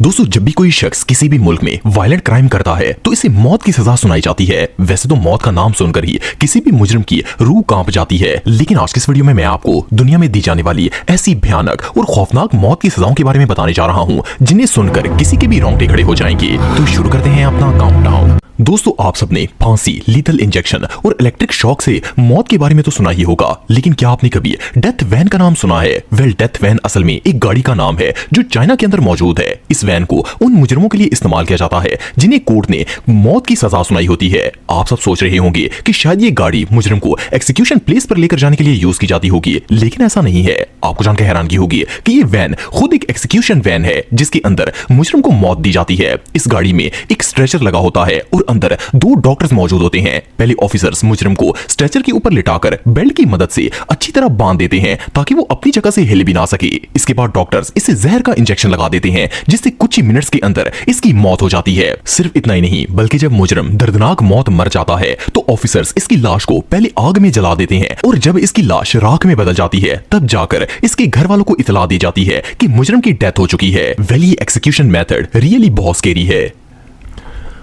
दोस्तों, जब भी कोई शख्स किसी भी मुल्क में वायलेंट क्राइम करता है तो इसे मौत की सजा सुनाई जाती है। वैसे तो मौत का नाम सुनकर ही किसी भी मुजरिम की रूह कांप जाती है, लेकिन आज के इस वीडियो में मैं आपको दुनिया में दी जाने वाली ऐसी भयानक और खौफनाक मौत की सजाओं के बारे में बताने जा रहा हूं जिन्हें सुनकर किसी के भी रोंगटे खड़े हो जाएंगे। तो शुरू करते हैं अपना काउंटडाउन। दोस्तों, आप सबने फांसी, लीथल इंजेक्शन और इलेक्ट्रिक शॉक से मौत के बारे में तो सुना ही होगा, लेकिन क्या आपने कभी डेथ वैन का नाम सुना है? वेल, डेथ वैन असल में एक गाड़ी का नाम है जो चाइना के अंदर मौजूद है। इस वैन को उन मुजरिमों के लिए इस्तेमाल किया जाता है जिन्हें कोर्ट ने मौत की सजा सुनाई होती है। आप सब सोच रहे होंगे कि शायद ये गाड़ी मुजरिम को एक्सिक्यूशन प्लेस पर लेकर जाने के लिए यूज की जाती होगी, लेकिन ऐसा नहीं है। आपको जानकर हैरानगी होगी कि ये वैन खुद एक एक्सिक्यूशन वैन है जिसके अंदर मुजरिम को मौत दी जाती है। इस गाड़ी में एक स्ट्रेचर लगा होता है और अंदर 2 डॉक्टर्स मौजूद होते हैं। पहले ऑफिसर्स मुजरिम को स्ट्रेचर के ऊपर लिटाकर बेल्ट की मदद से अच्छी तरह बांध देते हैं ताकि वो अपनी जगह से हिल भी ना सके। इसके बाद डॉक्टर्स इसे जहर का इंजेक्शन लगा देते हैं जिससे कुछ ही मिनट्स के अंदर इसकी मौत हो जाती है। सिर्फ इतना ही नहीं, बल्कि जब मुजरिम दर्दनाक मौत मर जाता है तो ऑफिसर्स इसकी लाश को पहले आग में जला देते हैं और जब इसकी लाश राख में बदल जाती है तब जाकर इसके घर वालों को इतला दी जाती है कि मुजरिम की डेथ हो चुकी है। वेल, ये एक्सिक्यूशन मेथड रियली बहुत स्कैरी है।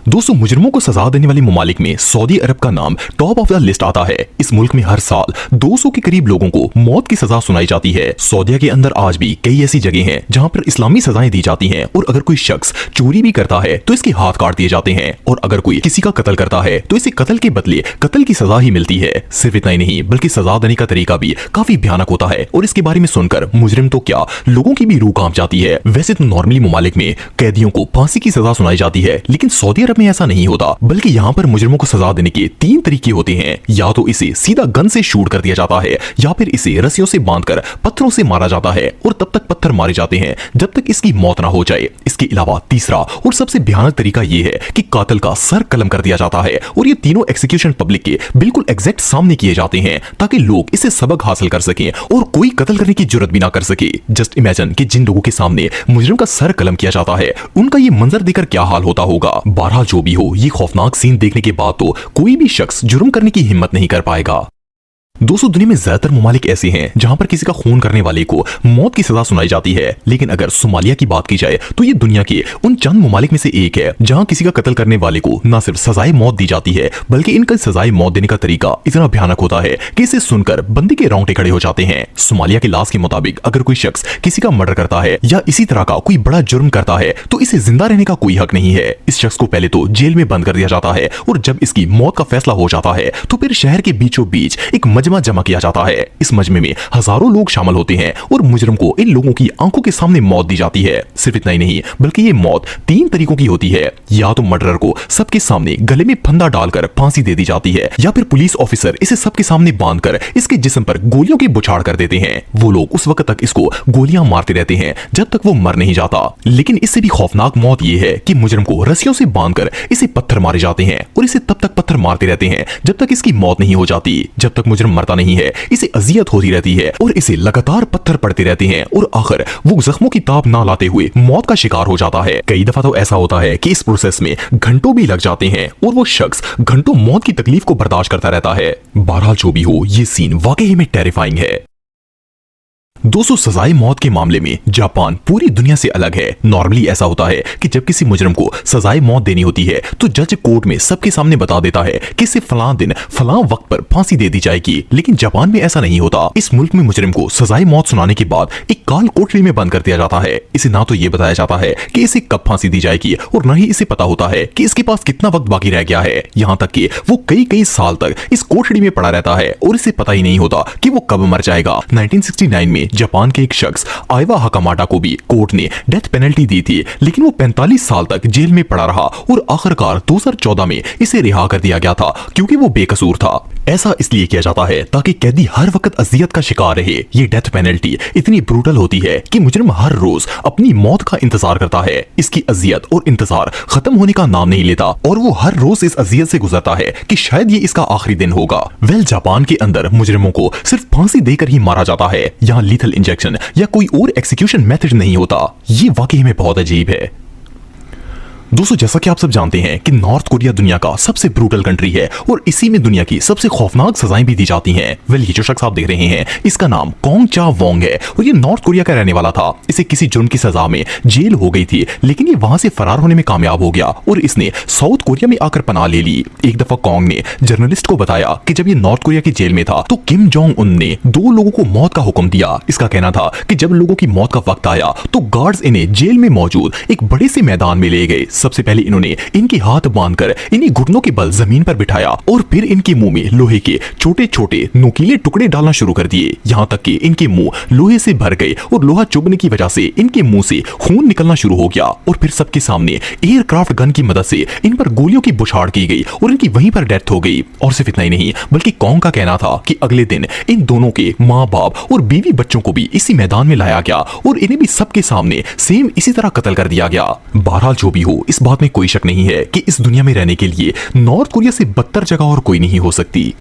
दोस्तों, मुजरिमों को सजा देने वाले ममालिक में सऊदी अरब का नाम टॉप ऑफ द लिस्ट आता है। इस मुल्क में हर साल 200 के करीब लोगों को मौत की सजा सुनाई जाती है। सऊदीया के अंदर आज भी कई ऐसी जगह हैं जहां पर इस्लामी सजाएं दी जाती हैं और अगर कोई शख्स चोरी भी करता है तो इसके हाथ काट दिए जाते हैं और अगर कोई किसी का कत्ल करता है तो इसे कत्ल के बदले कत्ल की सजा ही मिलती है। सिर्फ इतना ही नहीं, बल्कि सजा देने का तरीका भी काफी भयानक होता है और इसके बारे में सुनकर मुजरिम तो क्या, लोगों की भी रूह कांप जाती है। वैसे तो नॉर्मली ममालिक में कैदियों को फांसी की सजा सुनाई जाती है, लेकिन सऊदी अरब में ऐसा नहीं होता, बल्कि यहाँ पर मुजरिमों को सजा देने के 3 तरीके होते हैं। या तो इसे सीधा गन से शूट कर दिया जाता है या फिर इसे रस्सियों से बांधकर पत्थरों से मारा जाता है और तब तक पत्थर मारे जाते हैं जब तक इसकी मौत ना हो जाए। इसके अलावा तीसरा और सबसे भयानक तरीका यह है कि कातिल का सर कलम कर दिया जाता है और ये तीनों एक्सिक्यूशन पब्लिक के बिल्कुल एग्जैक्ट सामने किए जाते हैं ताकि लोग इसे सबक हासिल कर सकें और कोई कत्ल करने की जुर्रत भी ना कर सके। जस्ट इमेजिन कि जिन लोगों के सामने मुजरिम का सर कलम किया जाता है उनका ये मंजर देखकर क्या हाल होता होगा। बहरहाल जो भी हो, ये खौफनाक सीन देखने के बाद तो कोई भी शख्स जुर्म करने की हिम्मत नहीं कर पाएगा। दोस्तों, दुनिया में ज्यादातर ममालिक ऐसे हैं जहां पर किसी का खून करने वाले को मौत की सजा सुनाई जाती है, लेकिन अगर सोमालिया की बात की जाए तो ये दुनिया के उन चंद ममालिक में से एक है जहां किसी का कत्ल करने वाले को न सिर्फ सजाए मौत दी जाती है, बल्कि इनका सजाए मौत देने का तरीका इतना भयानक होता है कि इसे सुनकर बंदे के रोंगटे खड़े हो जाते हैं। सोमालिया के लाश के मुताबिक अगर कोई शख्स किसी का मर्डर करता है या इसी तरह का कोई बड़ा जुर्म करता है तो इसे जिंदा रहने का कोई हक नहीं है। इस शख्स को पहले तो जेल में बंद कर दिया जाता है और जब इसकी मौत का फैसला हो जाता है तो फिर शहर के बीचों बीच एक मजमा जमा किया जाता है। इस मजमे में हजारों लोग शामिल होते हैं और मुजरिम को इन लोगों की आंखों के सामने मौत दी जाती है। सिर्फ इतना ही नहीं, बल्कि ये मौत 3 तरीकों की होती है। या तो मर्डरर को सबके सामने गले में फंदा डालकर फांसी दे दी जाती है या फिर पुलिस ऑफिसर इसे सबके सामने बांधकर इसके जिस्म पर गोलियों की बुछाड़ कर देते हैं। वो लोग उस वक्त तक इसको गोलियां मारते रहते हैं जब तक वो मर नहीं जाता। लेकिन इससे भी खौफनाक मौत ये है कि मुजरिम को रस्सियों से बांधकर इसे पत्थर मारे जाते हैं और इसे तब तक पत्थर मारते रहते हैं जब तक इसकी मौत नहीं हो जाती। जब तक मुजरिम मरता नहीं है इसे अजियत होती रहती है और इसे लगातार पत्थर पड़ते रहते हैं और आखिर वो जख्मों की ताप ना लाते हुए मौत का शिकार हो जाता है। कई दफा तो ऐसा होता है कि इस प्रोसेस में घंटों भी लग जाते हैं और वो शख्स घंटों मौत की तकलीफ को बर्दाश्त करता रहता है। बहरहाल जो भी हो, ये सीन वाकई में टेरिफाइंग है। दोस्तों, सजाए मौत के मामले में जापान पूरी दुनिया से अलग है। नॉर्मली ऐसा होता है कि जब किसी मुजरिम को सजाए मौत देनी होती है तो जज कोर्ट में सबके सामने बता देता है कि इसे फलां दिन फलां वक्त पर फांसी दे दी जाएगी, लेकिन जापान में ऐसा नहीं होता। इस मुल्क में मुजरिम को सजाए मौत सुनाने के बाद एक काल कोठरी में बंद कर दिया जाता है। इसे ना तो ये बताया जाता है कि इसे कब फांसी दी जाएगी और न ही इसे पता होता है कि इसके पास कितना वक्त बाकी रह गया है। यहाँ तक कि वो कई कई साल तक इस कोठरी में पड़ा रहता है और इसे पता ही नहीं होता कि वो कब मर जाएगा। 1969 में जापान के एक शख्स आइवा हकामाटा को भी कोर्ट ने डेथ पेनल्टी दी थी, लेकिन वो 45 साल तक जेल में पड़ा रहा और आखिरकार 2014 में इसे रिहा कर दिया गया था क्योंकि वो बेकसूर था। ऐसा इसलिए किया जाता है ताकि कैदी हर वक्त अजियत का शिकार रहे। ये डेथ पेनल्टी इतनी ब्रूटल होती है कि मुजरिम हर रोज अपनी मौत का इंतजार करता है। इसकी अजियत और इंतजार खत्म होने का नाम नहीं लेता और वो हर रोज इस अजियत से गुजरता है कि शायद ये इसका आखिरी दिन होगा। वेल, जापान के अंदर मुजरिमों को सिर्फ फांसी देकर ही मारा जाता है। यहाँ लीथल इंजेक्शन या कोई और एक्सिक्यूशन मेथड नहीं होता। ये वाकई में बहुत अजीब है। दोस्तों जैसा कि आप सब जानते हैं कि नॉर्थ कोरिया दुनिया का सबसे ब्रूटल कंट्री है और इसी में दुनिया की सबसे खौफनाक सजाएं भी दी जाती हैं। वेल ये जो शख्स आप देख रहे हैं इसका नाम कोंग चा वोंग है और ये नॉर्थ कोरिया का रहने वाला था। इसे किसी जुर्म की सजा में जेल हो गई थी, लेकिन ये वहां से फरार होने में कामयाब हो गया और इसने साउथ कोरिया में आकर पनाह ले ली। एक दफा कोंग ने जर्नलिस्ट को बताया कि जब ये नॉर्थ कोरिया की जेल में था तो किम जोंग उन ने 2 लोगों को मौत का हुक्म दिया। इसका कहना था कि जब लोगों की मौत का वक्त आया तो गार्ड्स इन्हें जेल में मौजूद एक बड़े से मैदान में ले गए। सबसे पहले इन्होंने इनके हाथ बांधकर इन्हीं घुटनों के बल जमीन पर बिठाया और फिर इनके मुंह में लोहे के छोटे छोटे नुकीले टुकड़े डालना शुरू कर दिए, यहाँ तक कि इनके मुंह लोहे से भर गए और लोहा चुभने की वजह से इनके मुंह से खून निकलना शुरू हो गया। और फिर सबके सामने एयरक्राफ्ट गन की मदद से इन पर गोलियों की बुछाड़ की गई और इनकी वहीं पर डेथ हो गई। और सिर्फ इतना ही नहीं बल्कि कोंग का कहना था कि अगले दिन इन दोनों के माँ बाप और बीवी बच्चों को भी इसी मैदान में लाया गया और इन्हें भी सबके सामने सेम इसी तरह कत्ल कर दिया गया। बहरहाल जो भी हो, इस बात में कोई शक नहीं है कि इस दुनिया में रहने के लिए नॉर्थ कोरिया से बदतर जगह और कोई नहीं हो सकती।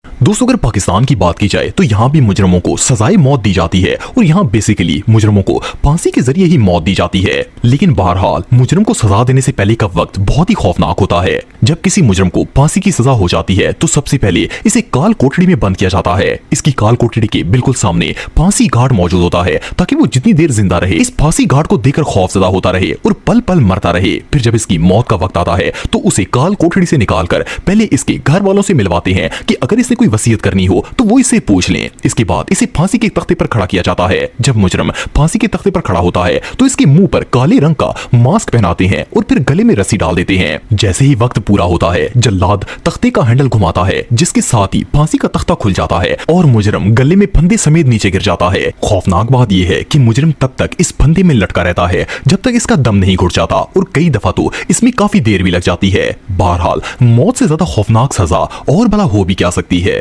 दोस्तों अगर पाकिस्तान की बात की जाए तो यहाँ भी मुजरमों को सजाए मौत दी जाती है और यहाँ बेसिकली मुजरमों को फांसी के जरिए ही मौत दी जाती है। लेकिन बहरहाल मुजरम को सजा देने से पहले का वक्त बहुत ही खौफनाक होता है। जब किसी मुजरम को फांसी की सजा हो जाती है तो सबसे पहले इसे काल कोठड़ी में बंद किया जाता है। इसकी काल कोठड़ी के बिल्कुल सामने फांसी घाट मौजूद होता है ताकि वो जितनी देर जिंदा रहे इस फांसी घाट को देखकर खौफजदा होता रहे और पल पल मरता रहे। फिर जब इसकी मौत का वक्त आता है तो उसे काल कोठड़ी से निकालकर पहले इसके घर वालों से मिलवाते हैं कि अगर इसने कोई वसीयत करनी हो तो वो इसे पूछ लें। इसके बाद इसे फांसी के तख्ते पर खड़ा किया जाता है। जब मुजरम फांसी के तख्ते पर खड़ा होता है तो इसके मुंह पर काले रंग का मास्क पहनाते हैं और फिर गले में रस्सी डाल देते हैं। जैसे ही वक्त पूरा होता है जल्लाद तख्ते का हैंडल घुमाता है जिसके साथ ही फांसी का तख्ता खुल जाता है और मुजरम गले में फंदे समेत नीचे गिर जाता है। खौफनाक बात यह है कि मुजरम तब तक इस फंदे में लटका रहता है जब तक इसका दम नहीं घुट जाता और कई दफा तो इसमें काफी देर भी लग जाती है। बहरहाल मौत से ज्यादा खौफनाक सजा और भला हो भी क्या सकती है।